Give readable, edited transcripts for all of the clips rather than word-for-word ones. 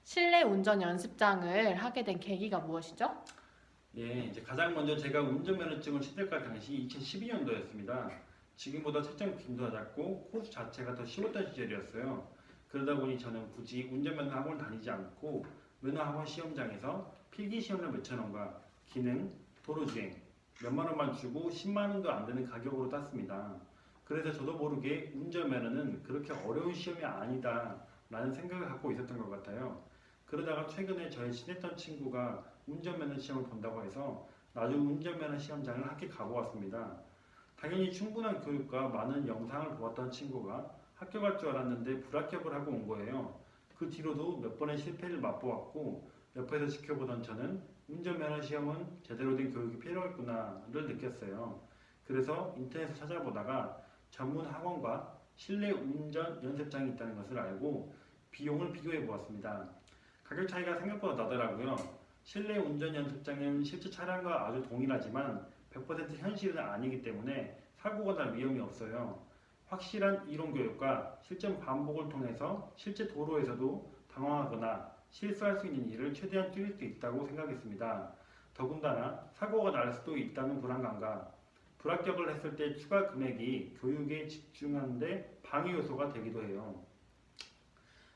실내 운전 연습장을 하게 된 계기가 무엇이죠? 예, 이제 가장 먼저 제가 운전면허증을 취득할 당시 2012년도였습니다. 지금보다 채점 빈도가 낮고 코스 자체가 더 쉬웠던 시절이었어요. 그러다 보니 저는 굳이 운전면허 학원을 다니지 않고 면허학원 시험장에서 필기 시험을 몇 천 원과 기능, 도로주행 몇만 원만 주고 10만 원도 안 되는 가격으로 땄습니다. 그래서 저도 모르게 운전면허는 그렇게 어려운 시험이 아니다라는 생각을 갖고 있었던 것 같아요. 그러다가 최근에 저의 친했던 친구가 운전면허 시험을 본다고 해서 나중 운전면허 시험장을 함께 가보았습니다. 당연히 충분한 교육과 많은 영상을 보았던 친구가 합격할 줄 알았는데 불합격을 하고 온 거예요. 그 뒤로도 몇 번의 실패를 맛보았고 옆에서 지켜보던 저는 운전면허 시험은 제대로 된 교육이 필요했구나를 느꼈어요. 그래서 인터넷을 찾아보다가 전문 학원과 실내 운전 연습장이 있다는 것을 알고 비용을 비교해 보았습니다. 가격 차이가 생각보다 나더라고요. 실내 운전 연습장은 실제 차량과 아주 동일하지만 100% 현실은 아니기 때문에 사고가 날 위험이 없어요. 확실한 이론 교육과 실전 반복을 통해서 실제 도로에서도 당황하거나 실수할 수 있는 일을 최대한 줄일 수 있다고 생각했습니다. 더군다나 사고가 날 수도 있다는 불안감과 불합격을 했을 때 추가 금액이 교육에 집중하는데 방해 요소가 되기도 해요.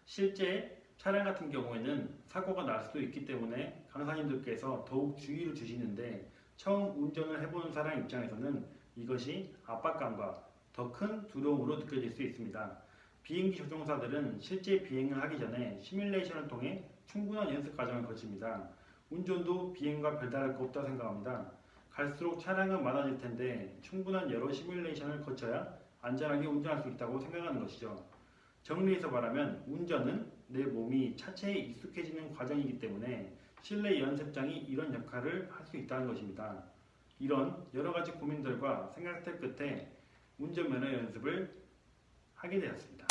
실제 차량 같은 경우에는 사고가 날 수도 있기 때문에 강사님들께서 더욱 주의를 주시는데 처음 운전을 해보는 사람 입장에서는 이것이 압박감과 더 큰 두려움으로 느껴질 수 있습니다. 비행기 조종사들은 실제 비행을 하기 전에 시뮬레이션을 통해 충분한 연습 과정을 거칩니다. 운전도 비행과 별다를 거 없다고 생각합니다. 갈수록 차량은 많아질 텐데 충분한 여러 시뮬레이션을 거쳐야 안전하게 운전할 수 있다고 생각하는 것이죠. 정리해서 말하면 운전은 내 몸이 차체에 익숙해지는 과정이기 때문에 실내 연습장이 이런 역할을 할 수 있다는 것입니다. 이런 여러 가지 고민들과 생각들 끝에 운전면허 연습을 하게 되었습니다.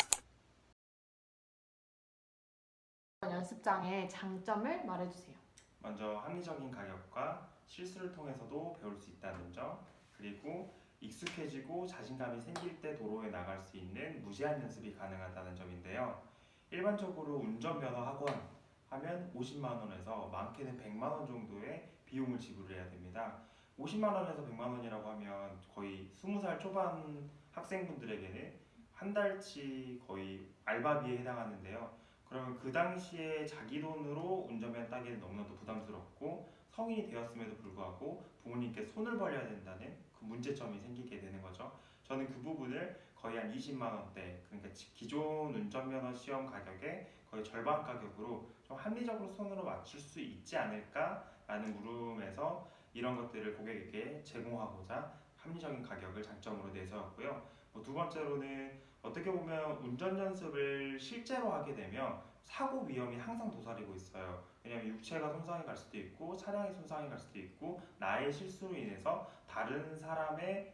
연습장의 장점을 말해주세요. 먼저 합리적인 가격과 실수를 통해서도 배울 수 있다는 점, 그리고 익숙해지고 자신감이 생길 때 도로에 나갈 수 있는 무제한 연습이 가능하다는 점인데요. 일반적으로 운전면허 학원 하면 50만 원에서 많게는 100만 원 정도의 비용을 지불해야 됩니다. 50만 원에서 100만 원이라고 하면 거의 20살 초반 학생분들에게는 한 달치 거의 알바비에 해당하는데요. 그러면 그 당시에 자기 돈으로 운전면허 따기는 너무나도 부담스럽고 성인이 되었음에도 불구하고 부모님께 손을 벌려야 된다는 그 문제점이 생기게 되는 거죠. 저는 그 부분을 거의 한 20만 원대, 그러니까 기존 운전면허 시험 가격의 거의 절반 가격으로 좀 합리적으로 손으로 맞출 수 있지 않을까라는 물음에서 이런 것들을 고객에게 제공하고자 합리적인 가격을 장점으로 내세웠고요. 두 번째로는 어떻게 보면 운전 연습을 실제로 하게 되면 사고 위험이 항상 도사리고 있어요. 왜냐하면 육체가 손상이 갈 수도 있고 차량이 손상이 갈 수도 있고 나의 실수로 인해서 다른 사람의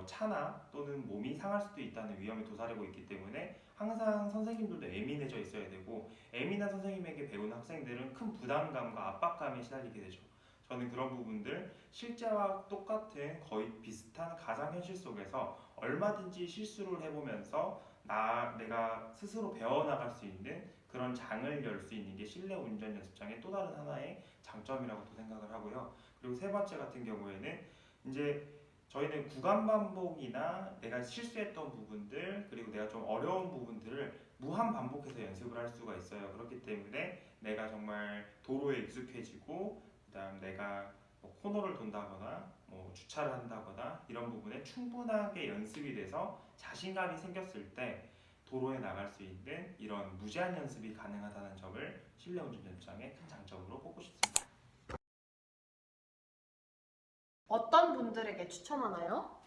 차나 또는 몸이 상할 수도 있다는 위험이 도사리고 있기 때문에 항상 선생님들도 예민해져 있어야 되고 예민한 선생님에게 배우는 학생들은 큰 부담감과 압박감에 시달리게 되죠. 저는 그런 부분들 실제와 똑같은 거의 비슷한 가상현실 속에서 얼마든지 실수를 해보면서 내가 스스로 배워나갈 수 있는 그런 장을 열 수 있는 게 실내 운전 연습장의 또 다른 하나의 장점이라고 또 생각을 하고요. 그리고 세 번째 같은 경우에는 이제 저희는 구간 반복이나 내가 실수했던 부분들 그리고 내가 좀 어려운 부분들을 무한 반복해서 연습을 할 수가 있어요. 그렇기 때문에 내가 정말 도로에 익숙해지고 그다음 내가 코너를 돈다거나 주차를 한다거나 이런 부분에 충분하게 연습이 돼서 자신감이 생겼을 때 도로에 나갈 수 있는 이런 무제한 연습이 가능하다는 점을 실내 운전 연습장의 큰 장점으로 꼽고 싶습니다. 어떤 분들에게 추천하나요?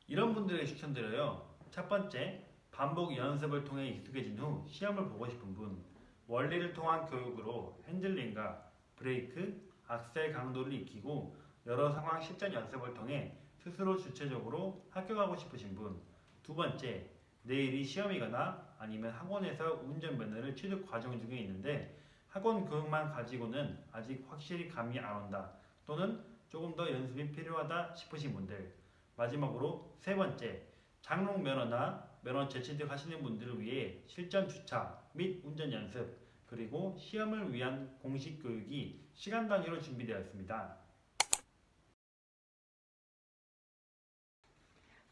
이런 분들에게 추천드려요. 첫 번째, 반복 연습을 통해 익숙해진 후 시험을 보고 싶은 분, 원리를 통한 교육으로 핸들링과 브레이크, 악셀 강도를 익히고 여러 상황 실전 연습을 통해 스스로 주체적으로 합격하고 싶으신 분. 두 번째, 내일이 시험이거나 아니면 학원에서 운전면허를 취득 과정 중에 있는데 학원 교육만 가지고는 아직 확실히 감이 안 온다. 또는 조금 더 연습이 필요하다 싶으신 분들. 마지막으로 세 번째, 장롱 면허나 면허 재취득 하시는 분들을 위해 실전 주차 및 운전 연습, 그리고 시험을 위한 공식 교육이 시간 단위로 준비되어 있습니다.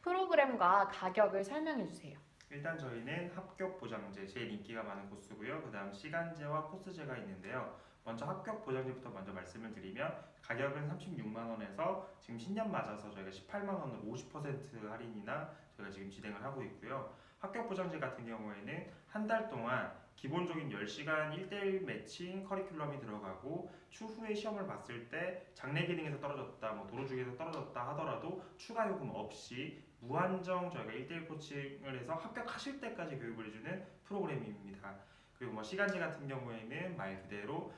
프로그램과 가격을 설명해 주세요. 일단 저희는 합격 보장제, 제일 인기가 많은 코스고요. 그 다음 시간제와 코스제가 있는데요. 먼저 합격 보장제부터 먼저 말씀을 드리면 가격은 36만 원에서 지금 신년 맞아서 저희가 18만 원으로 50% 할인이나 저희가 지금 진행을 하고 있고요. 합격 보장제 같은 경우에는 한 달 동안 기본적인 10시간 1대1 매칭 커리큘럼이 들어가고 추후에 시험을 봤을 때 장래 기능에서 떨어졌다, 도로 중에서 떨어졌다 하더라도 추가 요금 없이 무한정 저희가 1대1 코칭을 해서 합격하실 때까지 교육을 해주는 프로그램입니다. 그리고 시간제 같은 경우에는 말 그대로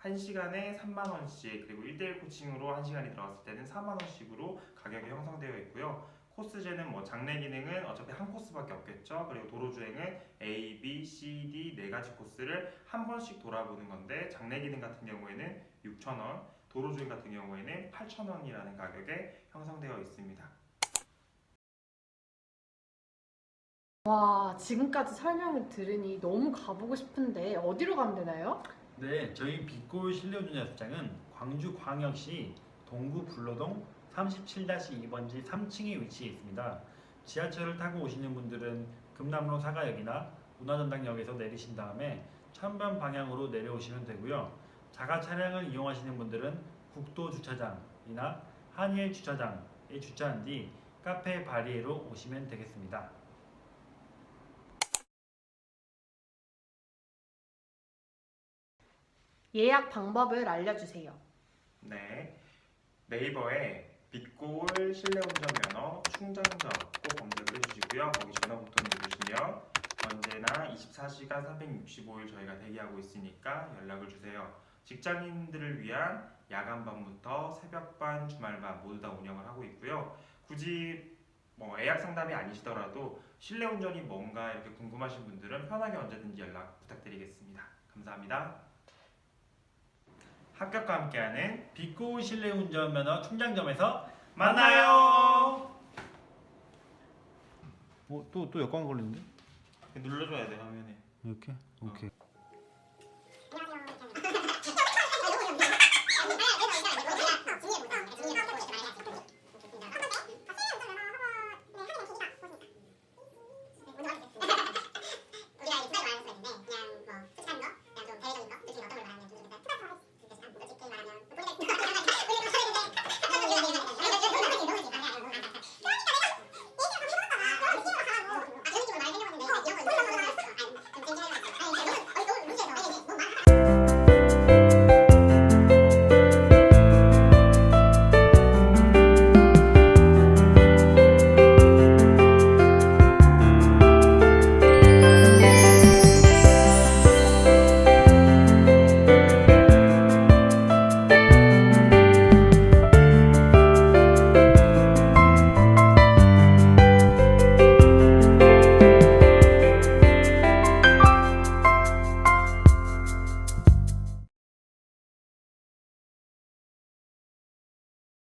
1시간에 3만 원씩, 그리고 1대1 코칭으로 1시간이 들어갔을 때는 4만 원씩으로 가격이 형성되어 있고요. 코스제는 장래 기능은 어차피 한 코스밖에 없겠죠. 그리고 도로 주행은 A, B, C, D 네 가지 코스를 한 번씩 돌아보는 건데 장래 기능 같은 경우에는 6,000원, 도로 주행 같은 경우에는 8,000원이라는 가격에 형성되어 있습니다. 와, 지금까지 설명을 들으니 너무 가보고 싶은데 어디로 가면 되나요? 네, 저희 빛골 실내운전 연습장은 광주광역시 동구 불로동 37-2번지 3층에 위치해 있습니다. 지하철을 타고 오시는 분들은 금남로 사가역이나 운화전당역에서 내리신 다음에 천변 방향으로 내려오시면 되고요. 자가 차량을 이용하시는 분들은 국도 주차장이나 한일 주차장에 주차한 뒤 카페 바리에로 오시면 되겠습니다. 예약 방법을 알려주세요. 네, 네이버에 빛골 실내운전 면허 충전점 꼭 검색을 해주시고요. 거기 전화 버튼 누르시면 언제나 24시간 365일 저희가 대기하고 있으니까 연락을 주세요. 직장인들을 위한 야간반부터 새벽반, 주말반 모두 다 운영을 하고 있고요. 굳이 예약 상담이 아니시더라도 실내 운전이 뭔가 이렇게 궁금하신 분들은 편하게 언제든지 연락 부탁드리겠습니다. 감사합니다. 합격과 함께하는 빛골 실내운전 면허 충장점에서 만나요. 또 여권 걸리는데? 눌러줘야 돼 화면에. 이렇게? 오케이.